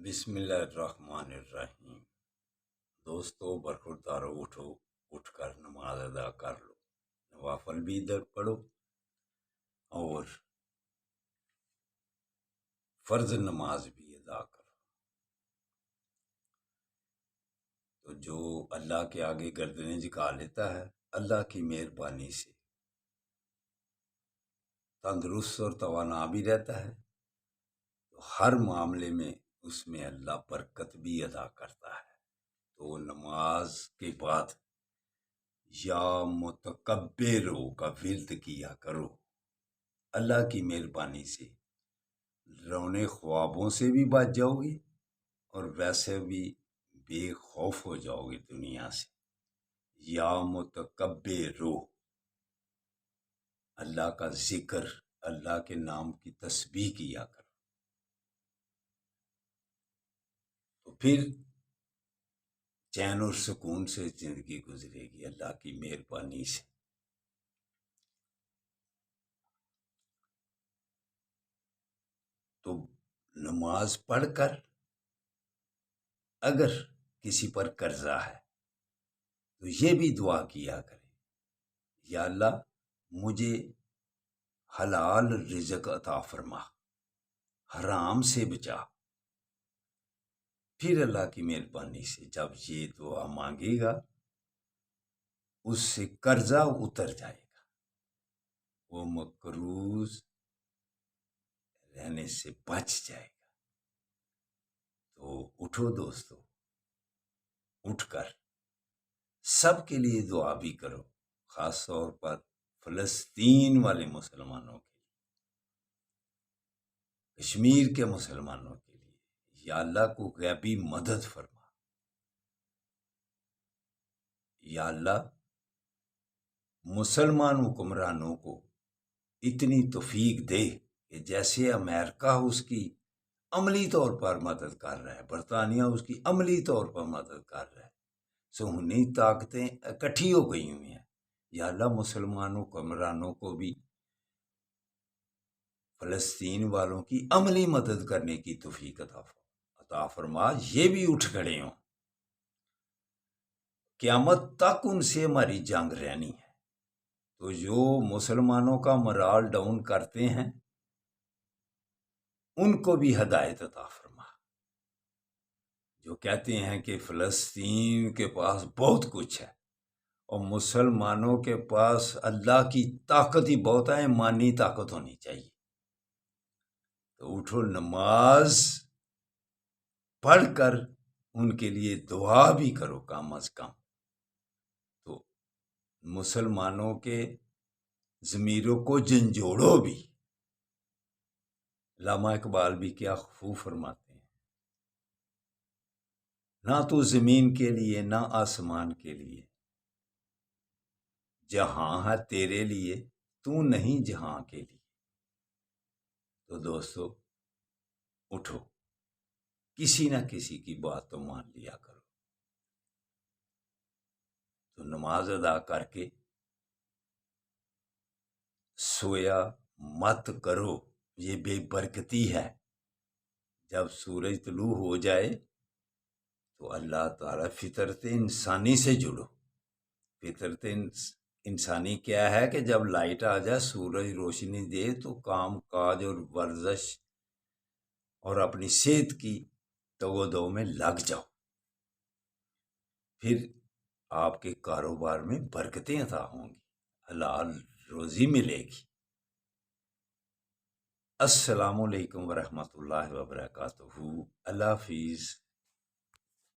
بسم اللہ الرحمن الرحیم۔ دوستو برخوردارو، اٹھو، اٹھ کر نماز ادا کر لو، نوافل بھی ادھر پڑھو اور فرض نماز بھی ادا کرو۔ تو جو اللہ کے آگے گردنیں جھکا لیتا ہے، اللہ کی مہربانی سے تندرست اور توانا بھی رہتا ہے، تو ہر معاملے میں اس میں اللہ برکت بھی عطا کرتا ہے۔ تو نماز کے بعد یا متکبرو کا ورد کیا کرو، اللہ کی مہربانی سے رونے خوابوں سے بھی بچ جاؤ گے اور ویسے بھی بے خوف ہو جاؤ گے دنیا سے۔ یا متکبرو، اللہ کا ذکر، اللہ کے نام کی تسبیح کیا کرو، تو پھر چین اور سکون سے زندگی گزرے گی اللہ کی مہربانی سے۔ تو نماز پڑھ کر اگر کسی پر قرضہ ہے تو یہ بھی دعا کیا کرے، یا اللہ مجھے حلال رزق عطا فرما، حرام سے بچا۔ پھر اللہ کی مہربانی سے جب یہ دعا مانگے گا، اس سے قرضہ اتر جائے گا، وہ مقروض رہنے سے بچ جائے گا۔ تو اٹھو دوستو، اٹھ کر سب کے لیے دعا بھی کرو، خاص طور پر فلسطین والے مسلمانوں کے لیے، کشمیر کے مسلمانوں کے لیے، یا اللہ کو غیبی مدد فرما۔ یا اللہ مسلمان حکمرانوں کو اتنی توفیق دے کہ جیسے امریکہ اس کی عملی طور پر مدد کر رہا ہے، برطانیہ اس کی عملی طور پر مدد کر رہا ہے، سہنی طاقتیں اکٹھی ہو گئی ہوئی ہیں۔ یا اللہ مسلمان حکمرانوں کو بھی فلسطین والوں کی عملی مدد کرنے کی توفیق عطا فرما، یہ بھی اٹھ کھڑے ہوں۔ قیامت تک ان سے ہماری جنگ رہنی ہے، تو جو مسلمانوں کا مرال ڈاؤن کرتے ہیں ان کو بھی ہدایت عطا فرما، جو کہتے ہیں کہ فلسطین کے پاس بہت کچھ ہے اور مسلمانوں کے پاس اللہ کی طاقت ہی بہت ہے، ایمانی طاقت ہونی چاہیے۔ تو اٹھو، نماز پڑھ کر ان کے لیے دعا بھی کرو کم از کم، تو مسلمانوں کے ضمیروں کو جھنجھوڑو بھی۔ علامہ اقبال بھی کیا خوب فرماتے ہیں، نہ تو زمین کے لیے نہ آسمان کے لیے، جہاں ہے تیرے لیے تو نہیں جہاں کے لیے۔ تو دوستو اٹھو، کسی نہ کسی کی بات تو مان لیا کرو۔ تو نماز ادا کر کے سویا مت کرو، یہ بے برکتی ہے۔ جب سورج طلوع ہو جائے تو اللہ تعالیٰ فطرت انسانی سے جڑو۔ فطرت انسانی کیا ہے کہ جب لائٹ آ جائے، سورج روشنی دے، تو کام کاج اور ورزش اور اپنی صحت کی دو میں لگ جاؤ، پھر آپ کے کاروبار میں برکتیں عطا ہوں گی، حلال روزی ملے گی۔ السلام علیکم ورحمۃ اللہ وبرکاتہ۔ اللہ حافظ۔